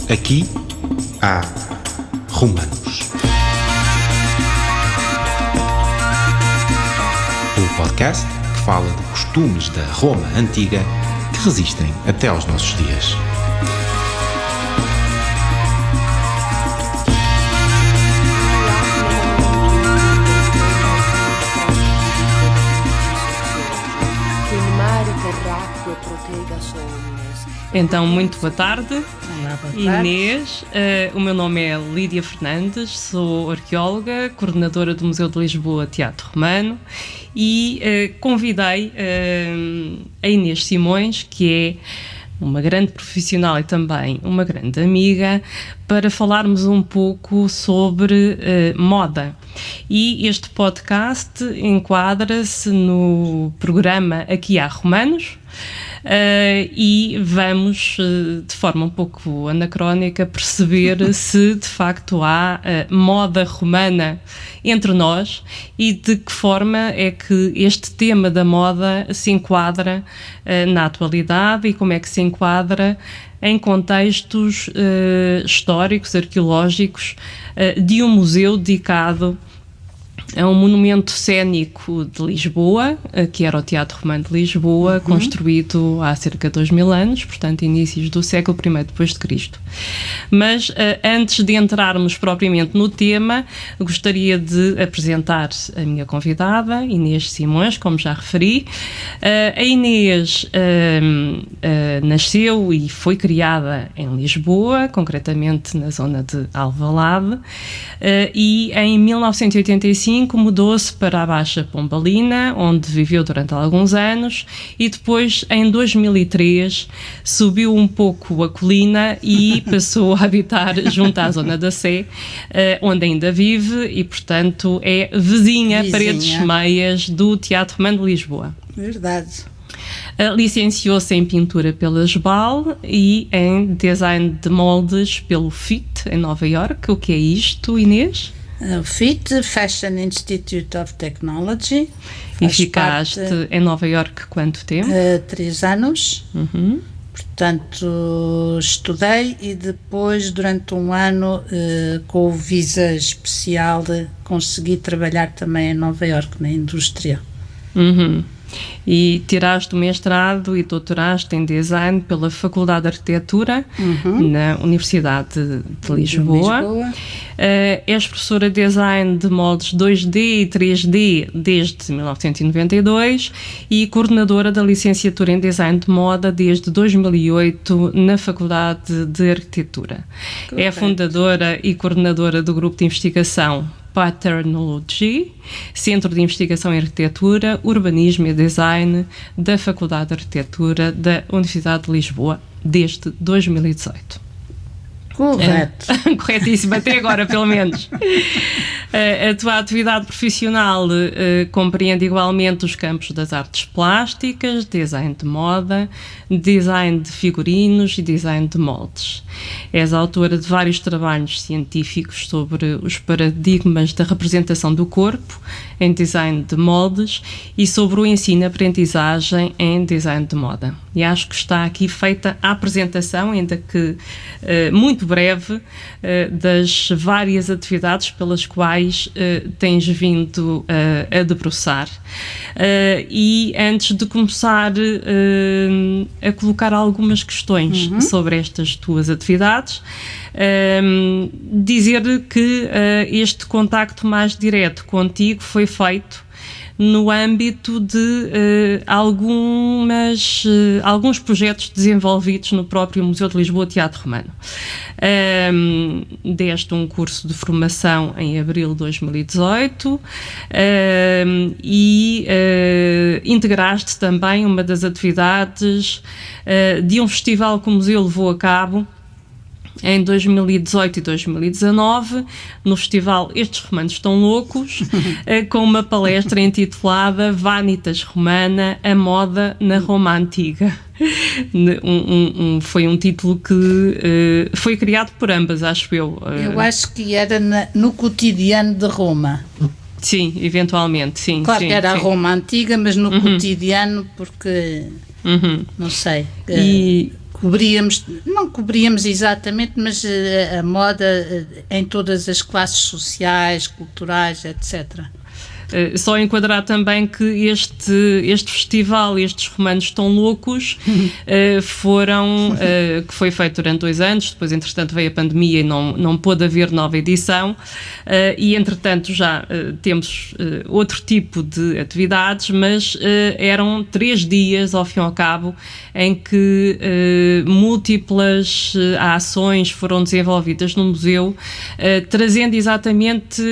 Aqui há Romanos. O podcast que fala de costumes da Roma antiga que resistem até aos nossos dias. Então, muito boa tarde. Olá, boa tarde. Inês, o meu nome é Lídia Fernandes, sou arqueóloga, coordenadora do Museu de Lisboa Teatro Romano e convidei a Inês Simões, que é uma grande profissional e também uma grande amiga, para falarmos um pouco sobre moda. E este podcast enquadra-se no programa Aqui há Romanos, e vamos, de forma um pouco anacrónica, perceber se de facto há moda romana entre nós e de que forma é que este tema da moda se enquadra na atualidade e como é que se enquadra em contextos históricos, arqueológicos, de um museu dedicado a um monumento cénico de Lisboa, que era o Teatro Romano de Lisboa, construído há cerca de 2000 anos, portanto, inícios do século I depois de Cristo. Mas, antes de entrarmos propriamente no tema, gostaria de apresentar a minha convidada, Inês Simões, como já referi. A Inês nasceu e foi criada em Lisboa, concretamente na zona de Alvalade, e em 1985 mudou-se para a Baixa Pombalina, onde viveu durante alguns anos, e depois, em 2003, subiu um pouco a colina e passou a habitar junto à zona da Sé, onde ainda vive e, portanto, é vizinha. Paredes Meias do Teatro Romano de Lisboa. Verdade. Licenciou-se em pintura pela SBAL e em design de moldes pelo FIT, em Nova Iorque. O que é isto, Inês? O FIT, Fashion Institute of Technology. E ficaste em Nova Iorque quanto tempo? 3 anos. Portanto, estudei e depois, durante um ano, com o visa especial, consegui trabalhar também em Nova Iorque, na indústria. E tiraste o mestrado e doutoraste em design pela Faculdade de Arquitetura na Universidade de Lisboa. És professora de design de moldes 2D e 3D desde 1992 e coordenadora da licenciatura em design de moda desde 2008 na Faculdade de Arquitetura. Correto. É fundadora e coordenadora do grupo de investigação Paternology, Centro de Investigação em Arquitetura, Urbanismo e Design da Faculdade de Arquitetura da Universidade de Lisboa, desde 2018. Correto. Corretíssimo, até agora, pelo menos. A tua atividade profissional compreende igualmente os campos das artes plásticas, design de moda, design de figurinos e design de moldes. És autora de vários trabalhos científicos sobre os paradigmas da representação do corpo em design de moldes e sobre o ensino-aprendizagem em design de moda. E acho que está aqui feita a apresentação, ainda que muito breve, das várias atividades pelas quais tens vindo a debruçar. E antes de começar a colocar algumas questões sobre estas tuas atividades, dizer que este contacto mais direto contigo foi feito no âmbito de alguns projetos desenvolvidos no próprio Museu de Lisboa Teatro Romano. Deste um curso de formação em abril de 2018 e integraste também uma das atividades de um festival que o museu levou a cabo em 2018 e 2019, no festival Estes Romanos Estão Loucos, com uma palestra intitulada Vanitas Romana, a moda na Roma Antiga. Foi um título que foi criado por ambas, acho eu. Eu acho que era no cotidiano de Roma. Sim, eventualmente, sim. Claro sim, que era sim. a Roma Antiga, mas no cotidiano, porque, não sei... não cobríamos exatamente, mas a moda em todas as classes sociais, culturais, etc. Só enquadrar também que este festival, estes Romanos Tão Loucos, que foi feito durante 2 anos, depois entretanto veio a pandemia e não pôde haver nova edição, e entretanto já temos outro tipo de atividades, mas eram 3 dias ao fim e ao cabo em que múltiplas ações foram desenvolvidas no museu, trazendo exatamente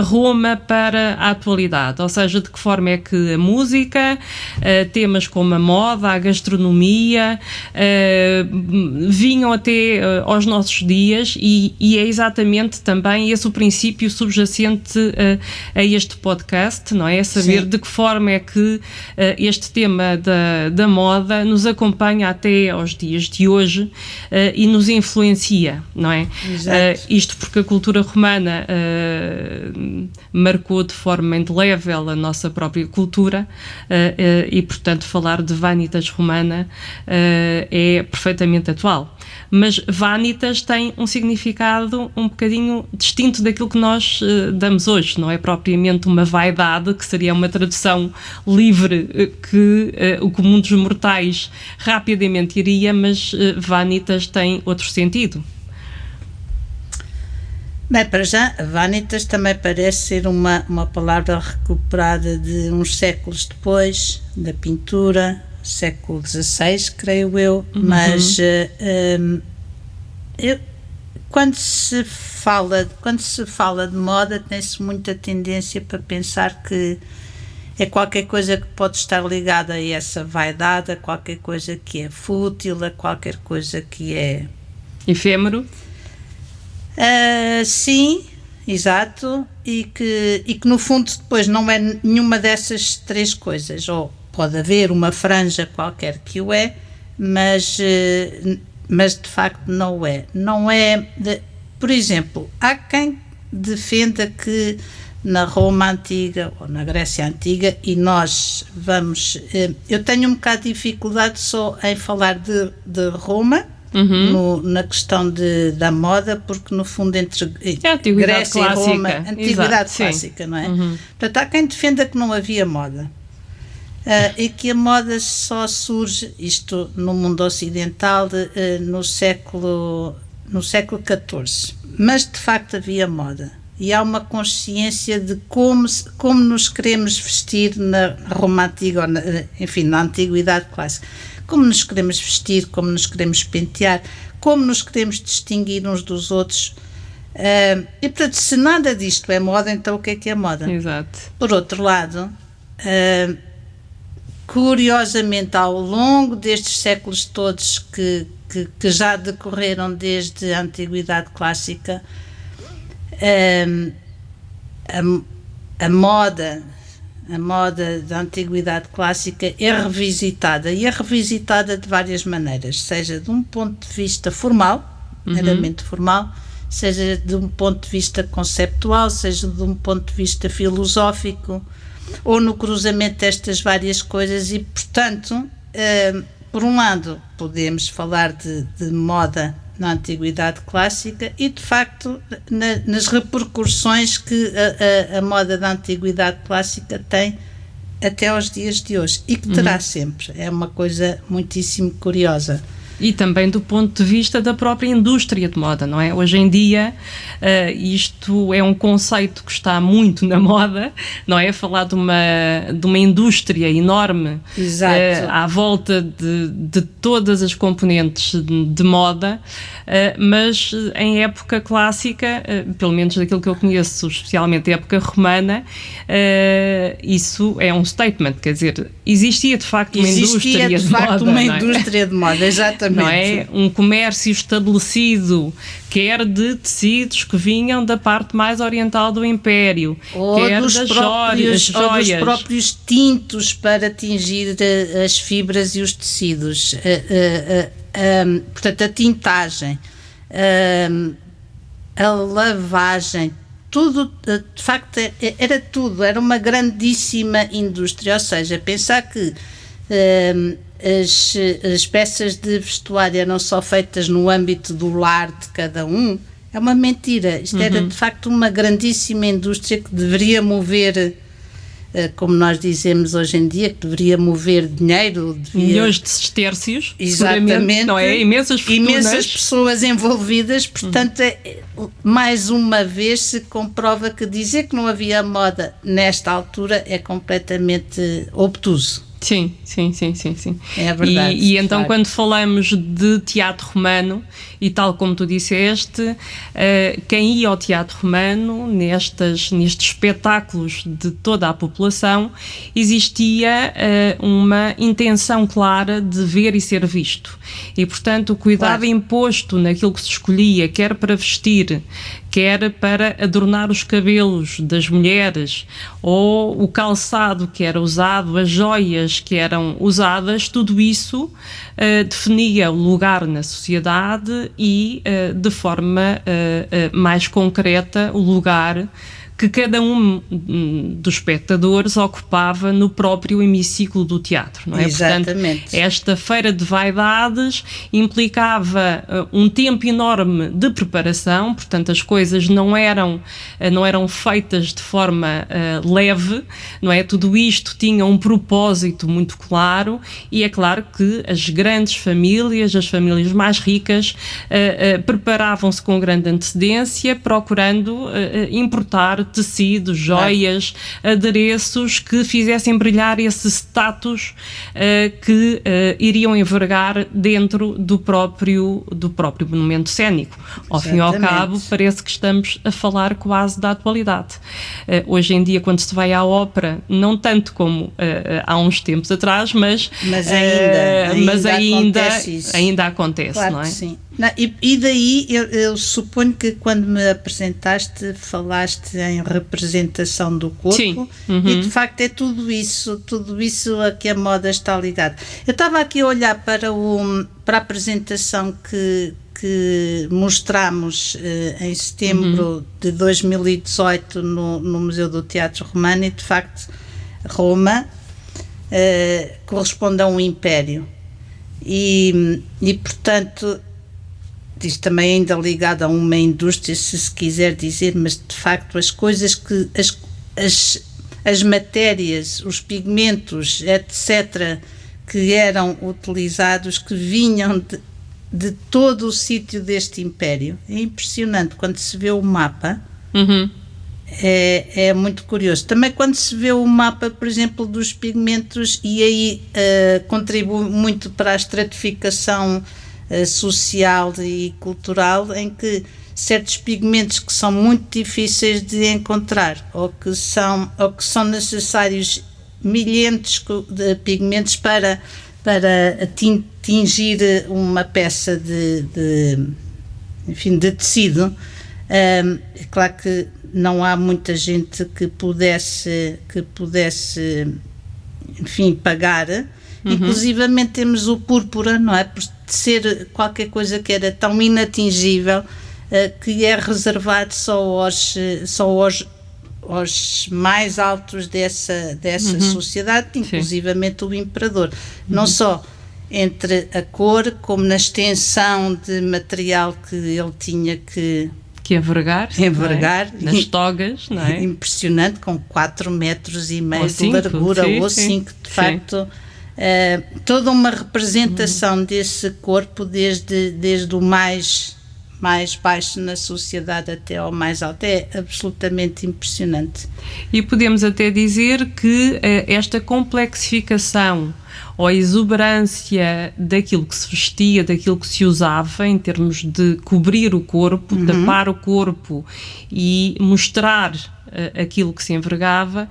Roma para a atualidade. Ou seja, de que forma é que a música, temas como a moda, a gastronomia, vinham até aos nossos dias, e é exatamente também esse o princípio subjacente a este podcast, não é? Saber Sim. de que forma é que este tema da moda nos acompanha até aos dias de hoje e nos influencia, não é? Isto porque a cultura romana marcou de forma indelével a nossa própria cultura e, portanto, falar de Vanitas Romana é perfeitamente atual. Mas Vanitas tem um significado um bocadinho distinto daquilo que nós damos hoje, não é propriamente uma vaidade, que seria uma tradução livre que o comum dos mortais rapidamente iria, mas Vanitas tem outro sentido. Bem, para já, Vanitas também parece ser uma palavra recuperada de uns séculos depois, da pintura, século XVI, creio eu, mas quando se fala de moda, tem-se muita tendência para pensar que é qualquer coisa que pode estar ligada a essa vaidade, a qualquer coisa que é fútil, a qualquer coisa que é... efêmero? Sim, exato, e que no fundo depois não é nenhuma dessas 3 coisas, ou pode haver uma franja qualquer que o é, mas de facto não é. Por exemplo, há quem defenda que na Roma Antiga ou na Grécia Antiga, e nós vamos... eu tenho um bocado de dificuldade só em falar de Roma, na questão da moda, porque no fundo entre Grécia e Roma, antiguidade clássica, não é? Portanto, há quem defenda que não havia moda e que a moda só surge, isto no mundo ocidental, no século XIV, mas de facto havia moda, e há uma consciência de como nos queremos vestir na Roma Antiga, ou na antiguidade clássica. Como nos queremos vestir, como nos queremos pentear, como nos queremos distinguir uns dos outros. E, portanto, se nada disto é moda, então o que é moda? Exato. Por outro lado, curiosamente, ao longo destes séculos todos que já decorreram desde a Antiguidade Clássica, a moda da Antiguidade Clássica é revisitada, e é revisitada de várias maneiras, seja de um ponto de vista formal, meramente formal, seja de um ponto de vista conceptual, seja de um ponto de vista filosófico, ou no cruzamento destas várias coisas. E, portanto, por um lado, podemos falar de moda na Antiguidade Clássica e, de facto, nas repercussões que a moda da Antiguidade Clássica tem até aos dias de hoje, e que terá sempre. É uma coisa muitíssimo curiosa. E também do ponto de vista da própria indústria de moda, não é? Hoje em dia, isto é um conceito que está muito na moda, não é? Falar de uma indústria enorme à volta de todas as componentes de moda, mas em época clássica, pelo menos daquilo que eu conheço, especialmente a época romana, isso é um statement, quer dizer, existia de facto uma indústria de moda. Uma indústria de moda, exatamente. Não é? Um comércio estabelecido, quer de tecidos que vinham da parte mais oriental do Império, ou quer dos das próprios, joias. Ou dos próprios tintos para atingir as fibras e os tecidos. Portanto, a tintagem, a lavagem, tudo, de facto, era tudo, era uma grandíssima indústria. Ou seja, pensar que as peças de vestuário eram só feitas no âmbito do lar de cada um, é uma mentira. Isto era de facto uma grandíssima indústria que deveria mover, como nós dizemos hoje em dia, que deveria mover dinheiro. Milhões de sestércios, exatamente, não é? Imensas fortunas. Imensas pessoas envolvidas, portanto, mais uma vez se comprova que dizer que não havia moda nesta altura é completamente obtuso. Sim. É verdade. E então, quando falamos de teatro romano, e tal como tu disseste, quem ia ao teatro romano, nestes espetáculos de toda a população, existia uma intenção clara de ver e ser visto. E, portanto, o cuidado imposto naquilo que se escolhia, quer para vestir, quer para adornar os cabelos das mulheres, ou o calçado que era usado, as joias que eram usadas, tudo isso definia o lugar na sociedade e, de forma mais concreta, o lugar que cada um dos espectadores ocupava no próprio hemiciclo do teatro, não é? Exatamente. Portanto, esta feira de vaidades implicava um tempo enorme de preparação, portanto as coisas não eram feitas de forma leve, não é? Tudo isto tinha um propósito muito claro e é claro que as grandes famílias, as famílias mais ricas, preparavam-se com grande antecedência, procurando importar tecidos, joias, adereços que fizessem brilhar esse status que iriam envergar dentro do próprio monumento cénico. Ao fim e ao cabo, parece que estamos a falar quase da atualidade. Hoje em dia, quando se vai à ópera, não tanto como há uns tempos atrás, mas ainda acontece, claro, não é? Sim. Não, e daí eu suponho que quando me apresentaste falaste em representação do corpo. Sim. E de facto é tudo isso a que a moda está ligada. Eu estava aqui a olhar para a apresentação que mostramos em setembro de 2018 no Museu do Teatro Romano e de facto Roma corresponde a um império e portanto isto também ainda ligado a uma indústria, se quiser dizer, mas de facto as coisas que as matérias, os pigmentos, etc., que eram utilizados, que vinham de todo o sítio deste império. É impressionante quando se vê o mapa. É muito curioso. Também quando se vê o mapa, por exemplo, dos pigmentos, e aí contribui muito para a estratificação social e cultural, em que certos pigmentos que são muito difíceis de encontrar ou que são necessários milhentos de pigmentos para tingir uma peça de tecido. É claro que não há muita gente que pudesse enfim, pagar. Inclusivamente temos o púrpura, não é? Por ser qualquer coisa que era tão inatingível, que é reservado só aos mais altos dessa sociedade, inclusivamente o imperador. Não só entre a cor, como na extensão de material que ele tinha que envergar, não é? Nas togas, não é? Impressionante, com 4,5 metros de largura, ou 5, de facto. Toda uma representação desse corpo, desde o mais baixo na sociedade até ao mais alto, é absolutamente impressionante. E podemos até dizer que esta complexificação ou a exuberância daquilo que se vestia, daquilo que se usava em termos de cobrir o corpo, tapar o corpo e mostrar aquilo que se envergava,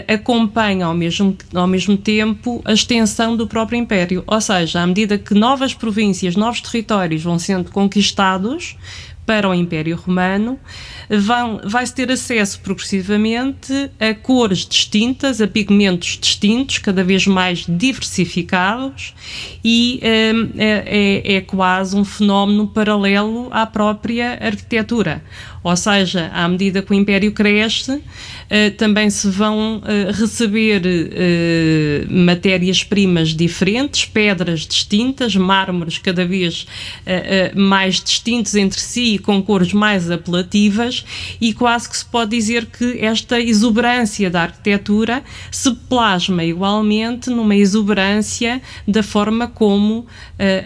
acompanha ao mesmo tempo a extensão do próprio império. Ou seja, à medida que novas províncias, novos territórios vão sendo conquistados para o Império Romano, vai-se ter acesso progressivamente a cores distintas, a pigmentos distintos, cada vez mais diversificados, e é quase um fenómeno paralelo à própria arquitetura. Ou seja, à medida que o Império cresce, também se vão receber matérias-primas diferentes, pedras distintas, mármores cada vez mais distintos entre si, com cores mais apelativas, e quase que se pode dizer que esta exuberância da arquitetura se plasma igualmente numa exuberância da forma como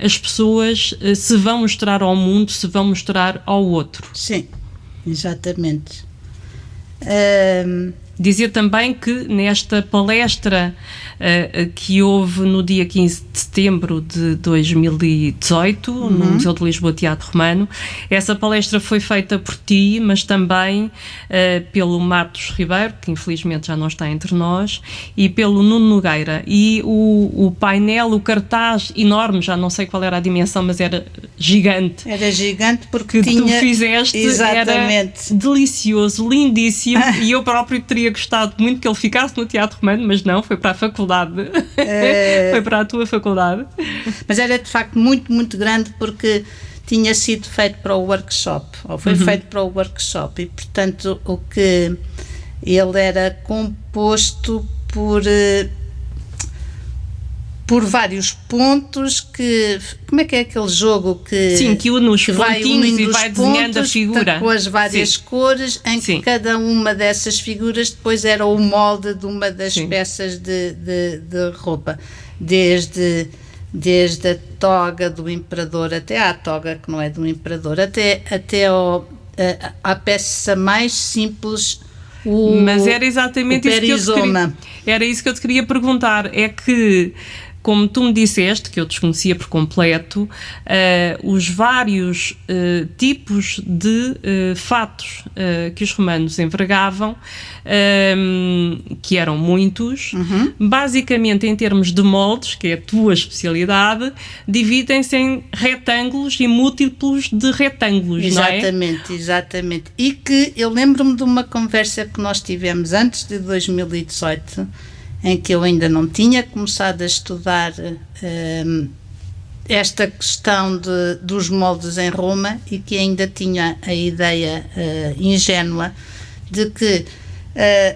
as pessoas se vão mostrar ao mundo, se vão mostrar ao outro. Sim, exatamente. Dizer também que nesta palestra que houve no dia 15 de setembro de 2018, no Museu de Lisboa Teatro Romano, essa palestra foi feita por ti, mas também pelo Marcos Ribeiro, que infelizmente já não está entre nós, e pelo Nuno Nogueira. E o painel, o cartaz enorme, já não sei qual era a dimensão, mas era gigante. Era gigante porque que tinha... tu fizeste, exatamente, era delicioso, lindíssimo, e eu próprio teria gostado muito que ele ficasse no Teatro Romano, mas não, foi para a faculdade. Foi para a tua faculdade. Mas era de facto muito, muito grande, porque tinha sido feito para o workshop, ou foi feito para o workshop, e portanto o que ele era composto por vários pontos que... Como é que é aquele jogo que... Sim, que une os vai pontinhos e vai desenhando pontos, a figura. Com as várias Sim. cores, em Sim. que cada uma dessas figuras depois era o molde de uma das Sim. peças de roupa. Desde a toga do imperador até à toga que não é do imperador, até à peça mais simples, Mas era exatamente isso que eu te queria, era isso que eu te queria perguntar, é que, como tu me disseste, que eu desconhecia por completo, os vários tipos de fatos que os romanos envergavam, que eram muitos, basicamente em termos de moldes, que é a tua especialidade, dividem-se em retângulos e múltiplos de retângulos, exatamente, não é? Exatamente. E que eu lembro-me de uma conversa que nós tivemos antes de 2018, em que eu ainda não tinha começado a estudar esta questão dos moldes em Roma, e que ainda tinha a ideia ingênua de que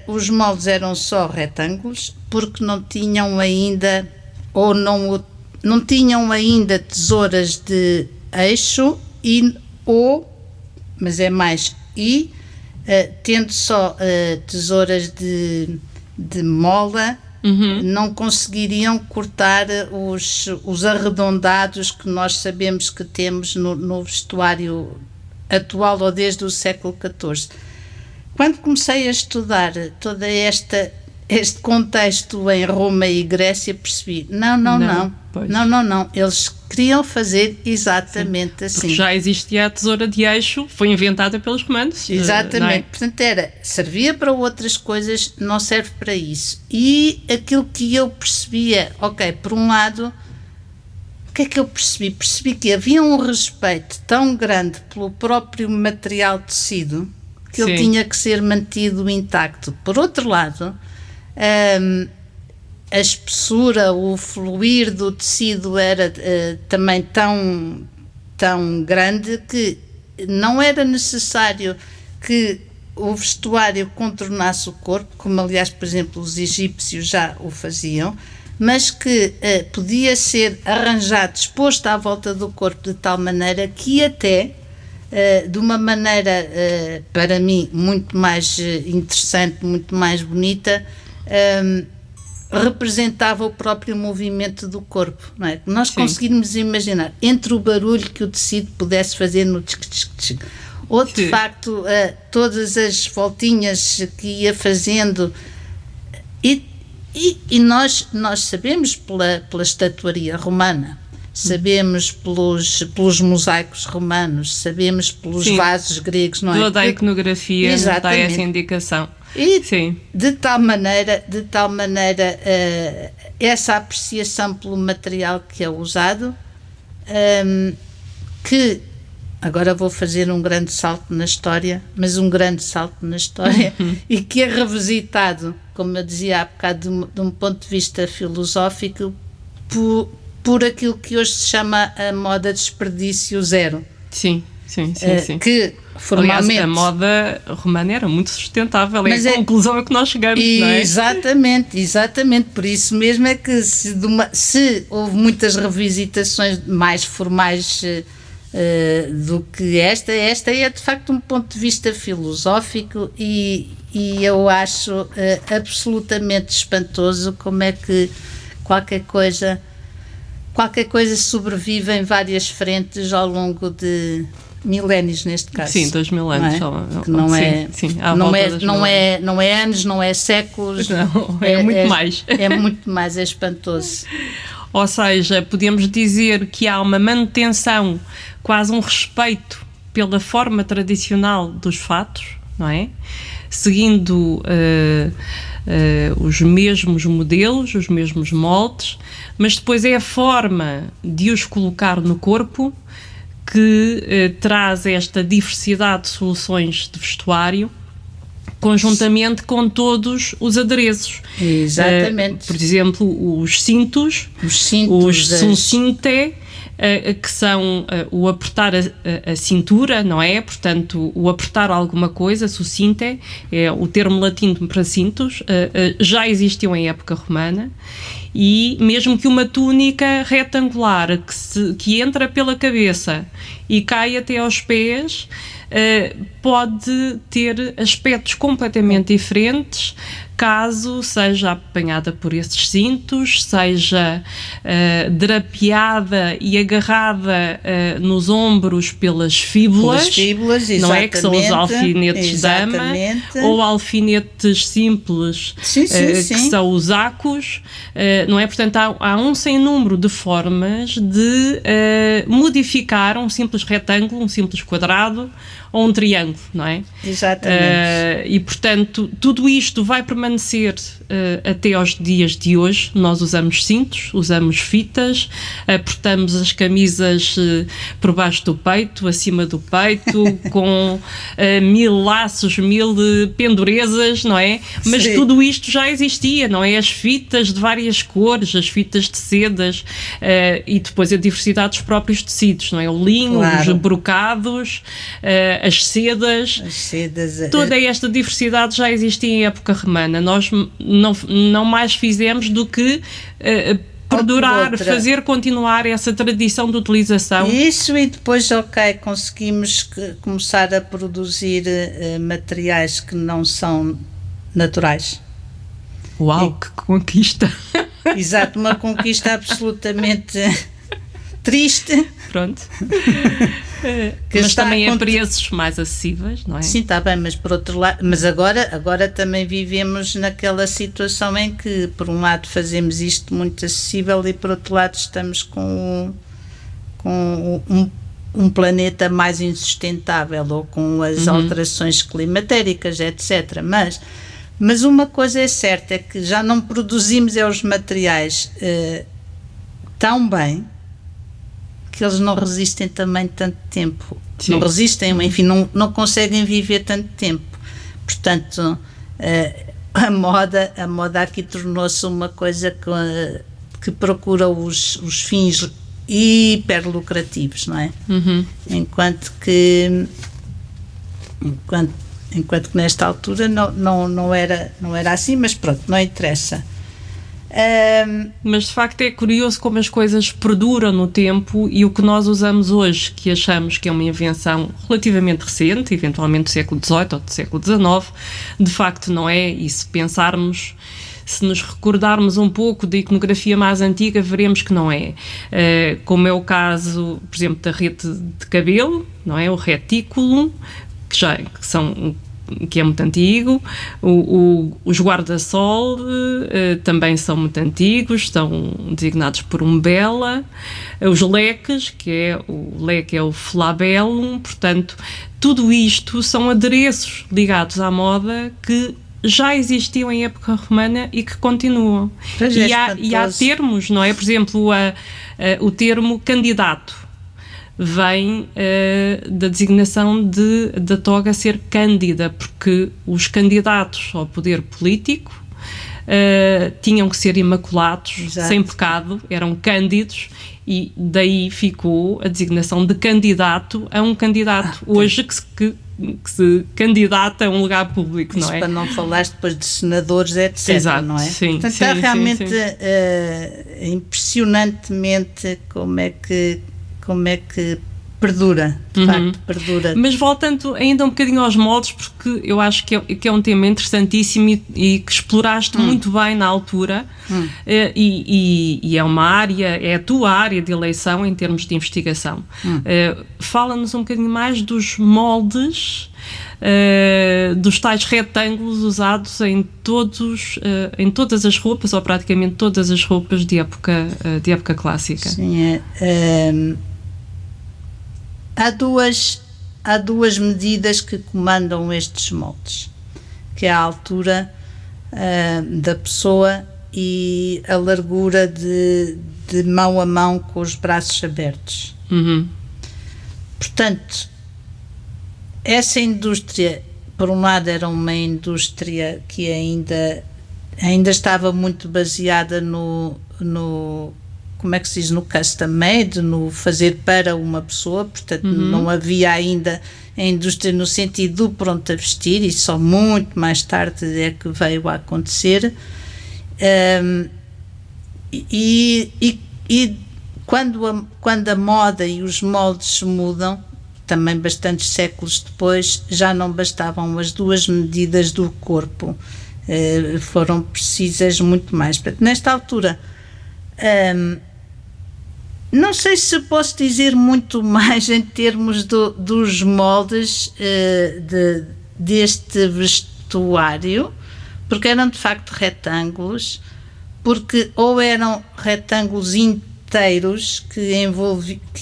os moldes eram só retângulos, porque não tinham ainda, ou não tinham ainda tesouras de eixo, mas é mais tendo só tesouras de mola, não conseguiriam cortar os arredondados que nós sabemos que temos no vestuário atual, ou desde o século XIV. Quando comecei a estudar todo este contexto em Roma e Grécia, percebi, não, eles queriam fazer exatamente assim. Porque já existia a tesoura de eixo, foi inventada pelos romanos. Exatamente, portanto servia para outras coisas, não serve para isso. E aquilo que eu percebia, por um lado, o que é que eu percebi? Percebi que havia um respeito tão grande pelo próprio material tecido, que ele tinha que ser mantido intacto. Por outro lado, a espessura, o fluir do tecido era também tão grande que não era necessário que o vestuário contornasse o corpo, como aliás, por exemplo, os egípcios já o faziam, mas que podia ser arranjado, exposto à volta do corpo de tal maneira que até, de uma maneira, para mim, muito mais interessante, muito mais bonita, representava o próprio movimento do corpo, não é? Nós conseguirmos imaginar, entre o barulho que o tecido pudesse fazer no tchic-tchic-tchic, ou de facto todas as voltinhas que ia fazendo, e nós sabemos pela estatuaria romana, sabemos pelos mosaicos romanos, sabemos pelos vasos gregos, não é? Toda a iconografia dá essa indicação. E de tal maneira essa apreciação pelo material que é usado, que agora vou fazer um grande salto na história, mas um grande salto na história, e que é revisitado, como eu dizia há bocado, de um ponto de vista filosófico, por aquilo que hoje se chama a moda desperdício zero. Sim. Que formalmente... Aliás, a moda romana era muito sustentável, é a conclusão a que nós chegamos, não é? Exatamente, por isso mesmo é que se houve muitas revisitações mais formais do que esta é de facto um ponto de vista filosófico e eu acho absolutamente espantoso como é que qualquer coisa sobrevive em várias frentes ao longo de milénios, neste caso. Sim, 2000 anos. Não é anos, não é séculos. Não, é muito mais. É muito mais, é espantoso. Ou seja, podemos dizer que há uma manutenção, quase um respeito pela forma tradicional dos fatos, não é? Seguindo os mesmos modelos, os mesmos moldes, mas depois é a forma de os colocar no corpo que traz esta diversidade de soluções de vestuário, conjuntamente com todos os adereços. Exatamente. Por exemplo, os cintos suncinte, que são o apertar a cintura, não é? Portanto, o apertar alguma coisa, sucinte, é o termo latino para cintos, já existiu em época romana, e mesmo que uma túnica retangular que entra pela cabeça e cai até aos pés, pode ter aspectos completamente diferentes caso seja apanhada por esses cintos, seja drapeada e agarrada nos ombros pelas fíbulas, não é? Que são os alfinetes dama, ou alfinetes simples, que são os acos, não é? Portanto, há um sem número de formas de modificar um simples retângulo, um simples quadrado ou um triângulo, não é? Exatamente. E, portanto, tudo isto vai permanecer até aos dias de hoje. Nós usamos cintos, usamos fitas, apertamos as camisas por baixo do peito, acima do peito, com 1000 laços, 1000 pendurezas, não é? Mas tudo isto já existia, não é? As fitas de várias cores, as fitas de sedas, e depois a diversidade dos próprios tecidos, não é? O linho, os brocados, as sedas, toda esta diversidade já existia em época romana. Nós não mais fizemos do que perdurar, fazer continuar essa tradição de utilização. Isso, e depois, conseguimos começar a produzir materiais que não são naturais. Uau, que conquista! Exato, uma conquista absolutamente triste. Pronto. Mas também a preços mais acessíveis, não é? Sim, está bem, mas por outro lado, mas agora também vivemos naquela situação em que, por um lado, fazemos isto muito acessível e, por outro lado, estamos com um planeta mais insustentável, ou com as alterações climatéricas, etc. Mas uma coisa é certa, é que já não produzimos os materiais tão bem, que eles não resistem também tanto tempo. Sim. Não resistem, enfim, não conseguem viver tanto tempo. Portanto, a moda aqui tornou-se uma coisa que procura os fins hiper lucrativos, não é? Enquanto que nesta altura não era assim, mas pronto, não interessa. Mas de facto é curioso como as coisas perduram no tempo, e o que nós usamos hoje, que achamos que é uma invenção relativamente recente, eventualmente do século XVIII ou do século XIX, de facto não é. E se pensarmos, se nos recordarmos um pouco da iconografia mais antiga, veremos que não é. Como é o caso, por exemplo, da rede de cabelo, não é? O retículo, que é muito antigo, os guarda-sol também são muito antigos, estão designados por umbela, os leques, o leque é o flabellum, portanto, tudo isto são adereços ligados à moda que já existiam em época romana e que continuam. E há termos, não é? Por exemplo, o termo candidato. vem da designação da toga ser cândida, porque os candidatos ao poder político tinham que ser imaculados, Exato. sem pecado, eram cândidos, e daí ficou a designação de candidato a um candidato. Hoje que se candidata a um lugar público, Isso não é? para não falar depois de senadores, etc. Exato, não é? sim, Portanto, sim, está realmente sim. impressionantemente como é que perdura, de facto, perdura. Mas voltando ainda um bocadinho aos moldes, porque eu acho que é um tema interessantíssimo e que exploraste muito bem na altura, e é uma área, é a tua área de eleição em termos de investigação. Fala-nos um bocadinho mais dos moldes, dos tais retângulos usados em todas as roupas, ou praticamente todas as roupas de época clássica. Sim, há duas medidas que comandam estes moldes, que é a altura da pessoa e a largura de mão a mão com os braços abertos. Portanto, essa indústria, por um lado, era uma indústria que ainda estava muito baseada no como é que se diz, no custom made, no fazer para uma pessoa, portanto não havia ainda a indústria no sentido do pronto a vestir, e só muito mais tarde é que veio a acontecer. E quando a moda e os moldes mudam, também bastantes séculos depois, já não bastavam as duas medidas do corpo, foram precisas muito mais. Portanto, nesta altura, não sei se posso dizer muito mais em termos dos moldes deste vestuário, porque eram de facto retângulos, porque ou eram retângulos inteiros que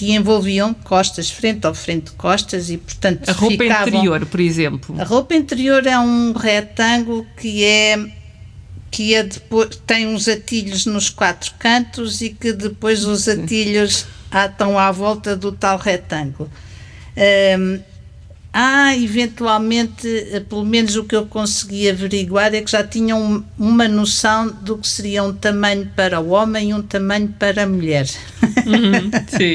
envolviam costas, frente ao frente, costas, e portanto a roupa interior, por exemplo. A roupa interior é um retângulo que depois tem uns atilhos nos quatro cantos, e que depois os atilhos estão à volta do tal retângulo. Eventualmente, pelo menos o que eu consegui averiguar, é que já tinham uma noção do que seria um tamanho para o homem e um tamanho para a mulher. Sim.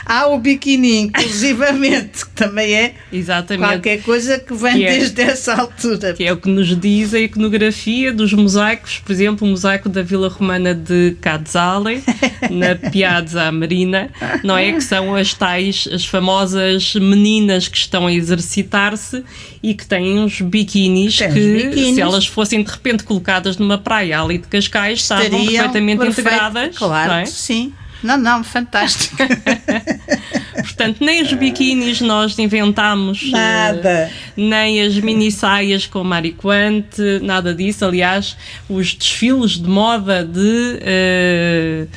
Há o biquíni, inclusivamente, que também é exatamente qualquer coisa que vem desde essa altura. Que é o que nos diz a iconografia dos mosaicos, por exemplo, o mosaico da Vila Romana de Cazzale, na Piazza Marina, não é? Que são as famosas meninas que estão a exercitar-se e que têm uns biquínis se elas fossem de repente colocadas numa praia ali de Cascais, estavam perfeitamente integradas. Claro, não é? Sim. Não, fantástico. Portanto, nem os biquínis nós inventámos, nada. Nem as mini saias com mariquante, nada disso. Aliás, os desfiles de moda de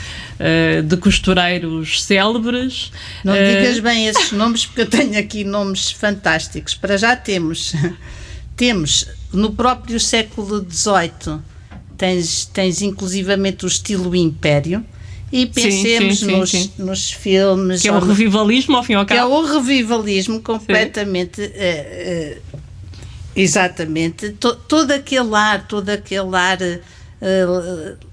costureiros célebres. Não digas bem esses nomes, porque eu tenho aqui nomes fantásticos. Para já temos no próprio século XVIII, tens inclusivamente o estilo império. E pensemos nos filmes... Que é o revivalismo, ao fim e ao cabo. Que é o revivalismo completamente... exatamente. Todo aquele ar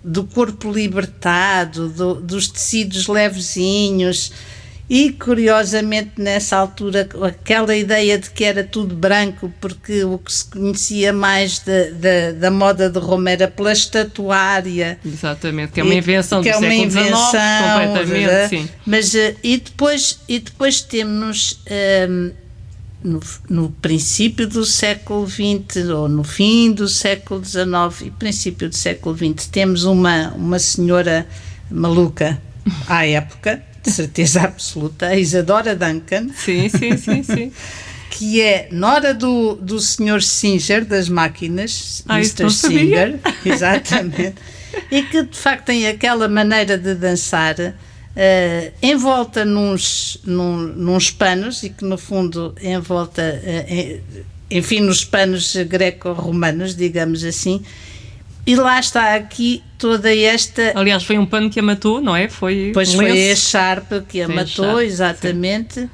do corpo libertado, dos tecidos levezinhos. E, curiosamente, nessa altura, aquela ideia de que era tudo branco, porque o que se conhecia mais da moda de Roma era pela estatuária. Exatamente, que é uma invenção do século XIX, completamente, sim. Mas, e depois temos, no princípio do século XX, ou no fim do século XIX e princípio do século XX, temos uma senhora maluca à época, de certeza absoluta, a Isadora Duncan. Sim. Que é nora do Sr. Singer, das máquinas, Mr. Singer, exatamente, e que de facto tem aquela maneira de dançar envolta nos panos, e que no fundo envolta, enfim, nos panos greco-romanos, digamos assim, E lá está aqui toda esta... Aliás, foi um pano que a matou, não é? Foi a Sharp que a matou, exatamente.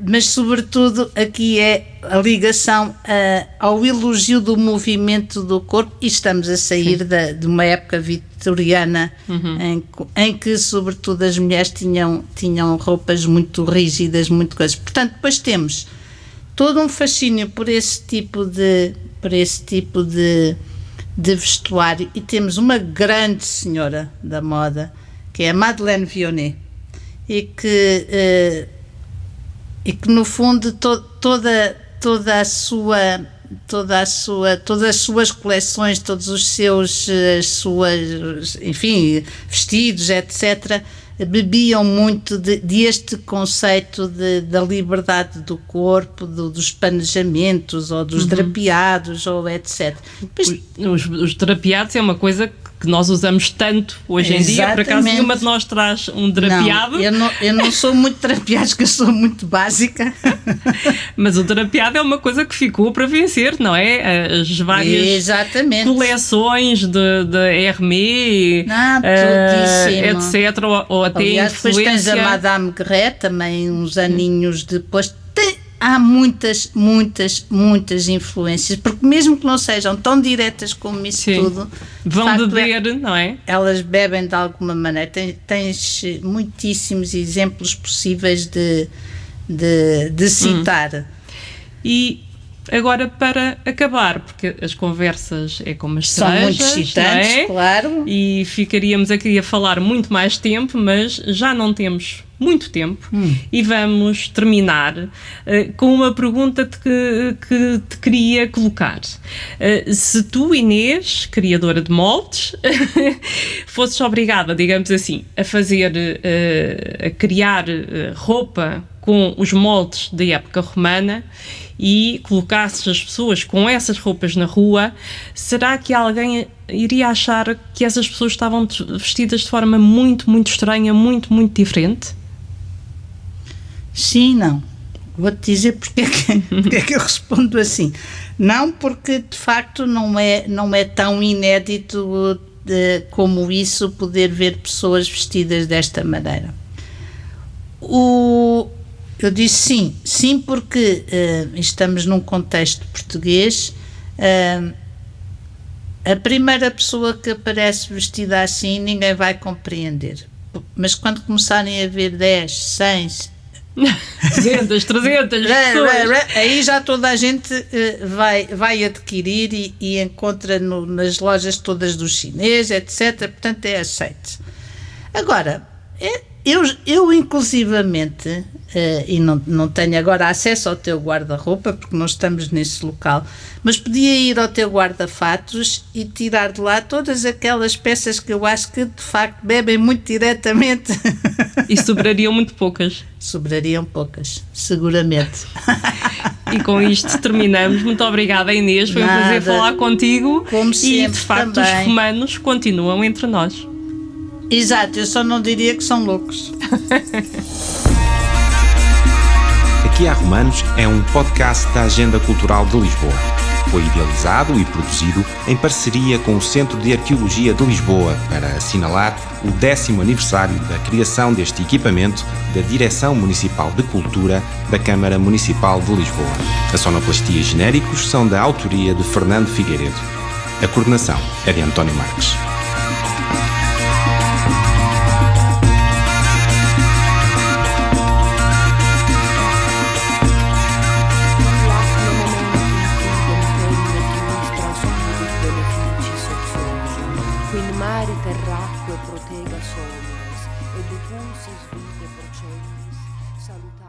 Mas sobretudo aqui é a ligação ao elogio do movimento do corpo, e estamos a sair de uma época vitoriana em que sobretudo as mulheres tinham roupas muito rígidas, muito coisas. Portanto, depois temos todo um fascínio por esse tipo de vestuário, e temos uma grande senhora da moda que é a Madeleine Vionnet, e que no fundo todas as suas coleções, todos os seus enfim, vestidos, etc., bebiam muito deste conceito da liberdade do corpo, dos panejamentos ou dos drapeados, ou etc. Os drapeados é uma coisa que nós usamos tanto hoje em dia. Por acaso nenhuma de nós traz um drapeado. Não, eu não sou muito drapeado, que eu sou muito básica. Mas o drapeado é uma coisa que ficou para vencer, não é? As várias coleções de Hermès, etc. Ou até aliás, depois tens a Madame Guerret, também uns aninhos depois. Há muitas influências, porque mesmo que não sejam tão diretas como isso tudo, vão beber, não é? Elas bebem de alguma maneira. Tens muitíssimos exemplos possíveis de citar. E agora, para acabar, porque as conversas é como as cerejas, são muito excitantes, não é? Claro. E ficaríamos aqui a falar muito mais tempo, mas já não temos muito tempo, e vamos terminar com uma pergunta que te queria colocar. Se tu, Inês, criadora de moldes, fosses obrigada, digamos assim, a criar roupa com os moldes da época romana, e colocasses as pessoas com essas roupas na rua, será que alguém iria achar que essas pessoas estavam vestidas de forma muito, muito estranha, muito, muito diferente? Sim, não. Vou-te dizer porque é que eu respondo assim. Não, porque de facto não é tão inédito como isso, poder ver pessoas vestidas desta maneira. Eu disse sim, porque estamos num contexto português. A primeira pessoa que aparece vestida assim, ninguém vai compreender. Mas quando começarem a ver 10, 100... 200, 300 pessoas. Aí já toda a gente vai adquirir e encontra nas lojas todas dos chineses, etc. Portanto, é aceito. Agora, eu inclusivamente, e não tenho agora acesso ao teu guarda-roupa, porque não estamos nesse local, mas podia ir ao teu guarda-fatos e tirar de lá todas aquelas peças que eu acho que de facto bebem muito diretamente. E sobrariam muito poucas. Sobrariam poucas, seguramente. E com isto terminamos. Muito obrigada, Inês. Foi um prazer falar contigo. Como sempre, e de facto também. Os romanos continuam entre nós. Exato, eu só não diria que são loucos. Aqui há Romanos é um podcast da Agenda Cultural de Lisboa. Foi idealizado e produzido em parceria com o Centro de Arqueologia de Lisboa para assinalar o 10º aniversário da criação deste equipamento da Direção Municipal de Cultura da Câmara Municipal de Lisboa. A sonoplastia e genéricos são da autoria de Fernando Figueiredo. A coordenação é de António Marques. Terracque protega somnes, et de pulsis vitae procelis, salutare